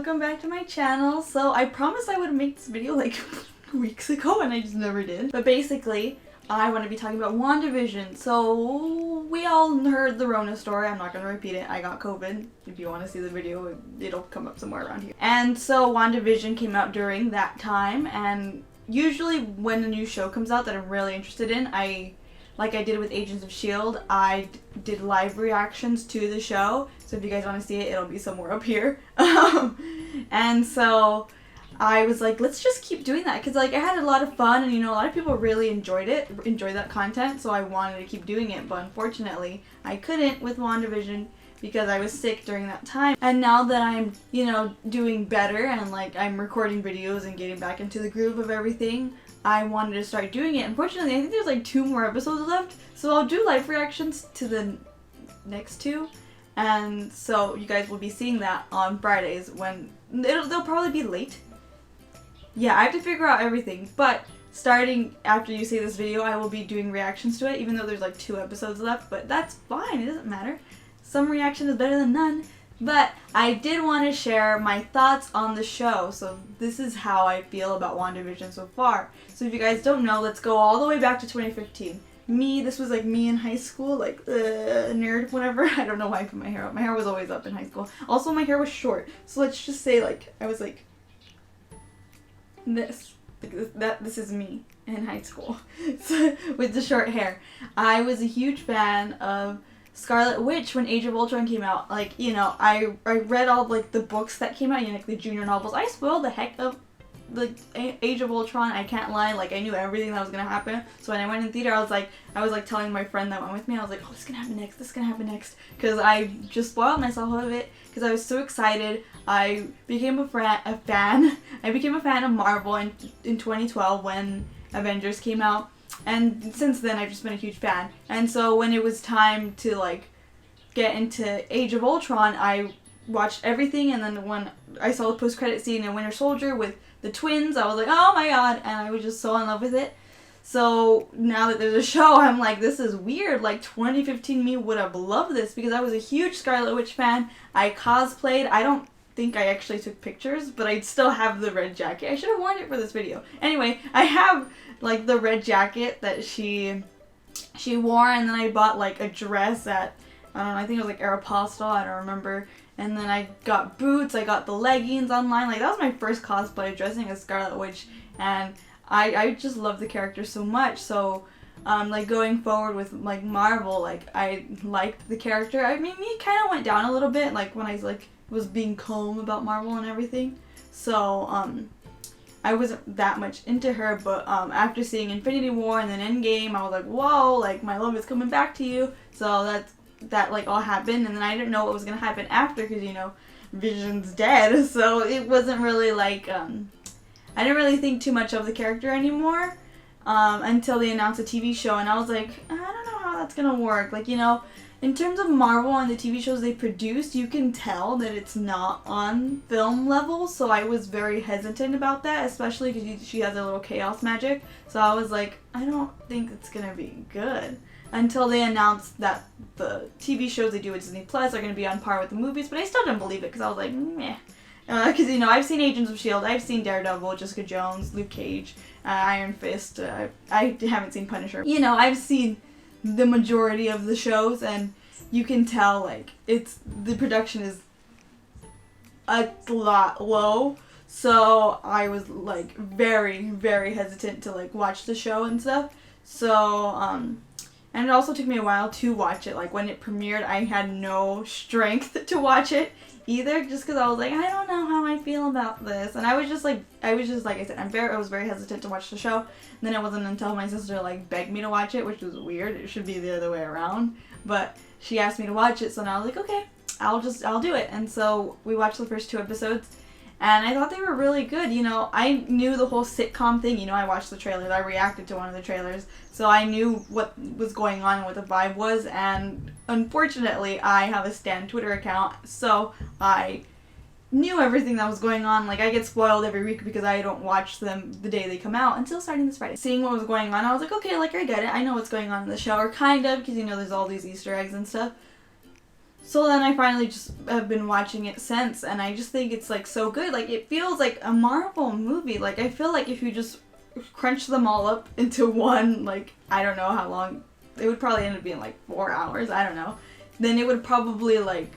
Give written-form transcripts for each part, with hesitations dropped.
welcome back to my channel. So I promised I would make this video like weeks ago and I just never did. But basically, I want to be talking about WandaVision. So we all heard the Rona story. I'm not going to repeat it. I got COVID. If you want to see the video, it'll come up somewhere around here. And so WandaVision came out during that time, and usually when a new show comes out that I'm really interested in, like I did with Agents of S.H.I.E.L.D., I did live reactions to the show. So if you guys want to see it, it'll be somewhere up here. And so I was like, let's just keep doing that. Because like I had a lot of fun and a lot of people really enjoyed that content. So I wanted to keep doing it. But unfortunately, I couldn't with WandaVision because I was sick during that time. And now that I'm, doing better and like I'm recording videos and getting back into the groove of everything, I wanted to start doing it. Unfortunately, I think there's like 2 more episodes left, so I'll do live reactions to the next 2, and so you guys will be seeing that on Fridays when they'll probably be late. Yeah, I have to figure out everything, but starting after you see this video, I will be doing reactions to it, even though there's like 2 episodes left, but that's fine, it doesn't matter. Some reaction is better than none. But I did want to share my thoughts on the show, so this is how I feel about WandaVision so far. So if you guys don't know, let's go all the way back to 2015. This was like me in high school, like nerd, whatever. I don't know why I put my hair up. My hair was always up in high school. Also, my hair was short, so let's just say like I was like this. This is me in high school so, with the short hair. I was a huge fan of Scarlet Witch when Age of Ultron came out. Like, I read all like the books that came out, like the junior novels. I spoiled the heck of the Age of Ultron, I can't lie. Like, I knew everything that was gonna happen. So when I went in theater, I was like telling my friend that went with me, I was like, oh, this is gonna happen next, this is gonna happen next. Because I just spoiled myself of it because I was so excited. I became a fan. I became a fan of Marvel in 2012 when Avengers came out. And since then, I've just been a huge fan. And so when it was time to like get into Age of Ultron, I watched everything. And then when I saw the post-credit scene in Winter Soldier with the twins, I was like, oh my god. And I was just so in love with it. So now that there's a show, I'm like, this is weird. Like 2015 me would have loved this because I was a huge Scarlet Witch fan. I cosplayed. I don't think I actually took pictures, but I still have the red jacket. I should have worn it for this video. Anyway, I have like the red jacket that she wore, and then I bought like a dress at, I don't know, I think it was like Aeropostale, I don't remember. And then I got boots, I got the leggings online. Like that was my first cosplay, dressing as Scarlet Witch, and I just love the character so much. So like going forward with like Marvel, like I liked the character. I mean, it kind of went down a little bit like when I was being calm about Marvel and everything. So I wasn't that much into her, but after seeing Infinity War and then Endgame, I was like, whoa, like my love is coming back to you. So that like all happened, and then I didn't know what was gonna happen after because Vision's dead. So it wasn't really like I didn't really think too much of the character anymore until they announced a TV show, and I was like, I don't know how that's gonna work. Like in terms of Marvel and the TV shows they produced, you can tell that it's not on film level, so I was very hesitant about that, especially because she has a little chaos magic. So I was like, I don't think it's gonna be good. Until they announced that the TV shows they do with Disney Plus are gonna be on par with the movies, but I still didn't believe it because I was like, meh. Because I've seen Agents of S.H.I.E.L.D., I've seen Daredevil, Jessica Jones, Luke Cage, Iron Fist, I haven't seen Punisher. I've seen the majority of the shows, and you can tell like the production is a lot low, so I was like very, very hesitant to like watch the show and stuff. So and it also took me a while to watch it. Like when it premiered, I had no strength to watch it either, just because I was like, I don't know how I feel about this. And I was just like I said, I was very hesitant to watch the show. And then it wasn't until my sister like begged me to watch it, which was weird. It should be the other way around. But she asked me to watch it, so now I was like, okay, I'll do it. And so we watched the first 2 episodes, and I thought they were really good. I knew the whole sitcom thing. I watched the trailers. I reacted to one of the trailers, so I knew what was going on and what the vibe was. And unfortunately, I have a Stan Twitter account, so I knew everything that was going on. Like, I get spoiled every week because I don't watch them the day they come out until starting this Friday. Seeing what was going on, I was like, okay, like, I get it. I know what's going on in the show, or kind of, because, there's all these Easter eggs and stuff. So then I finally just have been watching it since, and I just think it's like so good. Like it feels like a Marvel movie. Like I feel like if you just crunch them all up into one, like I don't know how long, it would probably end up being like 4 hours, I don't know. Then it would probably like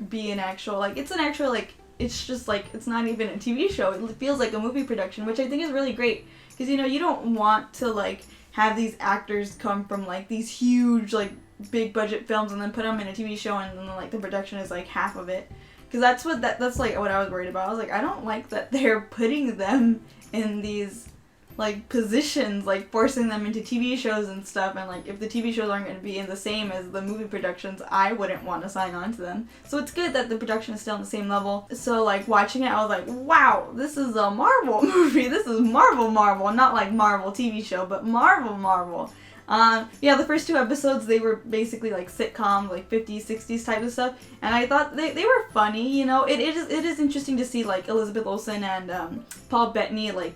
be an actual, like it's an actual, like it's just like, it's not even a TV show. It feels like a movie production, which I think is really great. Because, you know, you don't want to like have these actors come from like these huge like big budget films and then put them in a TV show and then like the production is like half of it. Because that's like what I was worried about. I was like, I don't like that they're putting them in these like positions, like forcing them into TV shows and stuff, and like if the TV shows aren't going to be in the same as the movie productions, I wouldn't want to sign on to them. So it's good that the production is still on the same level. So like watching it, I was like, wow, this is a Marvel movie. This is Marvel, not like Marvel TV show, but Marvel. Yeah, the first 2 episodes, they were basically like sitcom, like 50s, 60s type of stuff, and I thought they were funny, you know. It is interesting to see like Elizabeth Olsen and Paul Bettany like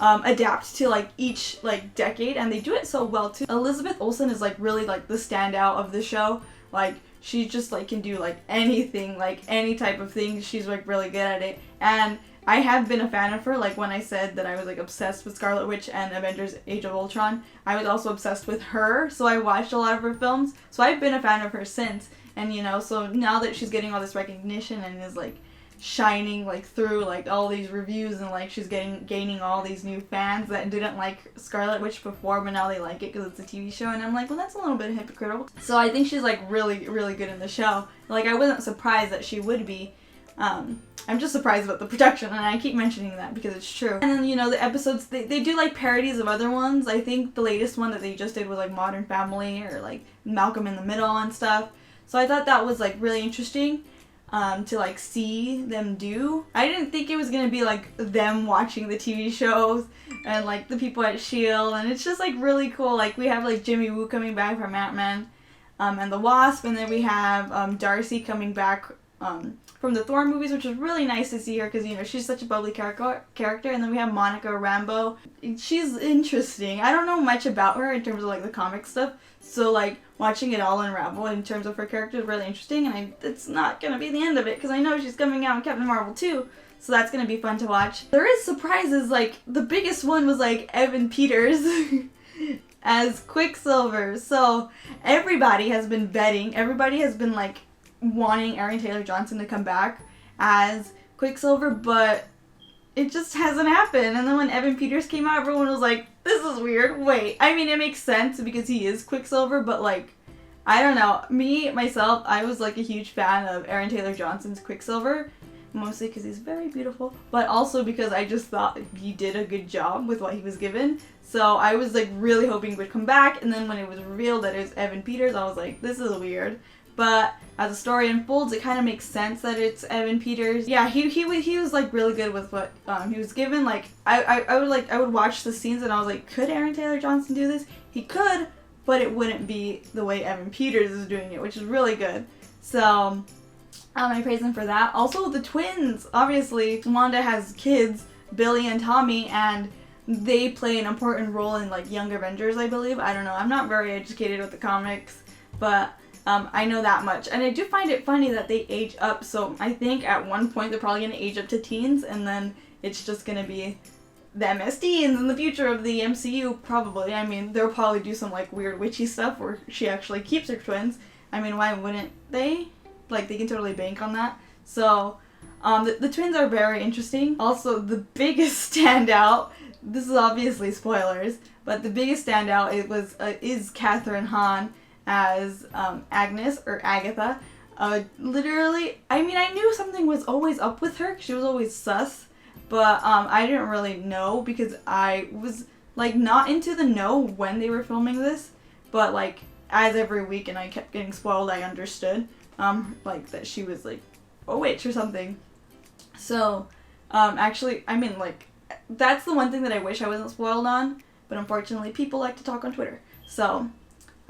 adapt to like each like decade, and they do it so well too. Elizabeth Olsen is like really like the standout of the show. Like she just like can do like anything, like any type of thing. She's like really good at it, and I have been a fan of her. Like when I said that I was like obsessed with Scarlet Witch and Avengers Age of Ultron, I was also obsessed with her, so I watched a lot of her films. So I've been a fan of her since, and you know, so now that she's getting all this recognition and is like shining like through like all these reviews, and like she's gaining all these new fans that didn't like Scarlet Witch before, but now they like it because it's a TV show, and I'm like, well, that's a little bit hypocritical. So I think she's like really good in the show. Like I wasn't surprised that she would be. I'm just surprised about the production, and I keep mentioning that because it's true. And then, you know, the episodes, they do like parodies of other ones. I think the latest one that they just did was like Modern Family or like Malcolm in the Middle and stuff. So I thought that was like really interesting to like see them do. I didn't think it was gonna be like them watching the TV shows and like the people at S.H.I.E.L.D. and it's just like really cool. Like we have like Jimmy Woo coming back from Ant-Man and the Wasp, and then we have Darcy coming back from the Thor movies, which is really nice to see her because, you know, she's such a bubbly character. And then we have Monica Rambeau. She's interesting. I don't know much about her in terms of like the comic stuff, so like watching it all unravel in terms of her character is really interesting, and it's not gonna be the end of it because I know she's coming out in Captain Marvel too, so that's gonna be fun to watch. There is surprises. Like the biggest one was like Evan Peters as Quicksilver. So everybody has been betting. Everybody has been like wanting Aaron Taylor-Johnson to come back as Quicksilver, but it just hasn't happened. And then when Evan Peters came out, everyone was like, this is weird. Wait, I mean, it makes sense because he is Quicksilver, but like, I don't know. Myself, I was like a huge fan of Aaron Taylor-Johnson's Quicksilver, mostly because he's very beautiful, but also because I just thought he did a good job with what he was given. So I was like really hoping he would come back, and then when it was revealed that it was Evan Peters, I was like, this is weird. But as the story unfolds, it kind of makes sense that it's Evan Peters. Yeah, he was like really good with what he was given. Like I would watch the scenes and I was like, could Aaron Taylor-Johnson do this? He could, but it wouldn't be the way Evan Peters is doing it, which is really good. So I praise him for that. Also, the twins. Obviously, Wanda has kids, Billy and Tommy, and they play an important role in like Young Avengers, I believe. I don't know. I'm not very educated with the comics, but I know that much. And I do find it funny that they age up. So I think at one point they're probably going to age up to teens, and then it's just going to be them as teens in the future of the MCU, probably. I mean, they'll probably do some like weird witchy stuff where she actually keeps her twins. I mean, why wouldn't they? Like, they can totally bank on that. So the twins are very interesting. Also, the biggest standout, this is obviously spoilers, but the biggest standout is Catherine Hahn as Agnes, or Agatha. Literally, I mean, I knew something was always up with her, 'cause she was always sus, but I didn't really know because I was like not into the know when they were filming this, but like as every week and I kept getting spoiled, I understood like that she was like a witch or something. So actually, I mean, like, that's the one thing that I wish I wasn't spoiled on, but unfortunately people like to talk on Twitter, so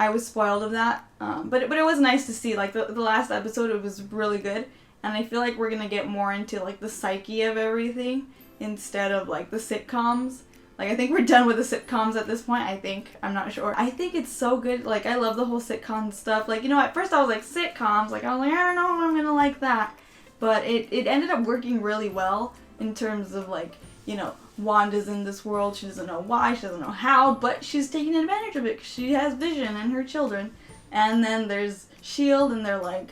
I was spoiled of that. But it was nice to see. Like the last episode, it was really good, and I feel like we're gonna get more into like the psyche of everything instead of like the sitcoms. Like, I think we're done with the sitcoms at this point, I think. I'm not sure. I think it's so good. Like, I love the whole sitcom stuff. Like, you know, at first I was like, sitcoms? Like, I was like, I don't know if I'm gonna like that. But it ended up working really well in terms of, like, you know, Wanda's in this world. She doesn't know why, she doesn't know how, but she's taking advantage of it because she has Vision and her children. And then there's S.H.I.E.L.D. and they're like,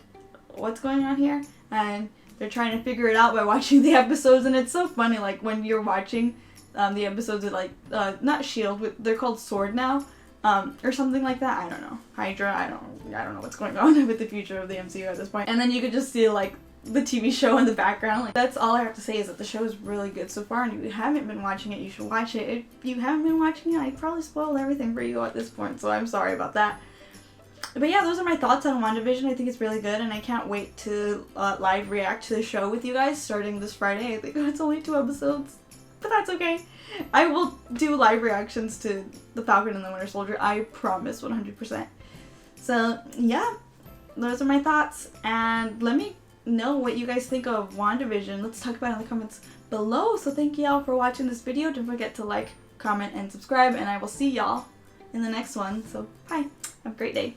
what's going on here? And they're trying to figure it out by watching the episodes, and it's so funny, like, when you're watching the episodes of, like, not S.H.I.E.L.D., but they're called S.W.O.R.D. now, or something like that, I don't know. Hydra, I don't know what's going on with the future of the MCU at this point. And then you could just see, like, the TV show in the background. Like, that's all I have to say is that the show is really good so far, and if you haven't been watching it, you should watch it. If you haven't been watching it, I probably spoiled everything for you at this point, so I'm sorry about that. But yeah, those are my thoughts on WandaVision. I think it's really good, and I can't wait to live react to the show with you guys starting this Friday. I think it's only 2 episodes, but that's okay. I will do live reactions to The Falcon and the Winter Soldier. I promise, 100%. So yeah, those are my thoughts, and let me know what you guys think of WandaVision. Let's talk about it in the comments below. So thank y'all for watching this video. Don't forget to like, comment, and subscribe, and I will see y'all in the next one. So bye. Have a great day.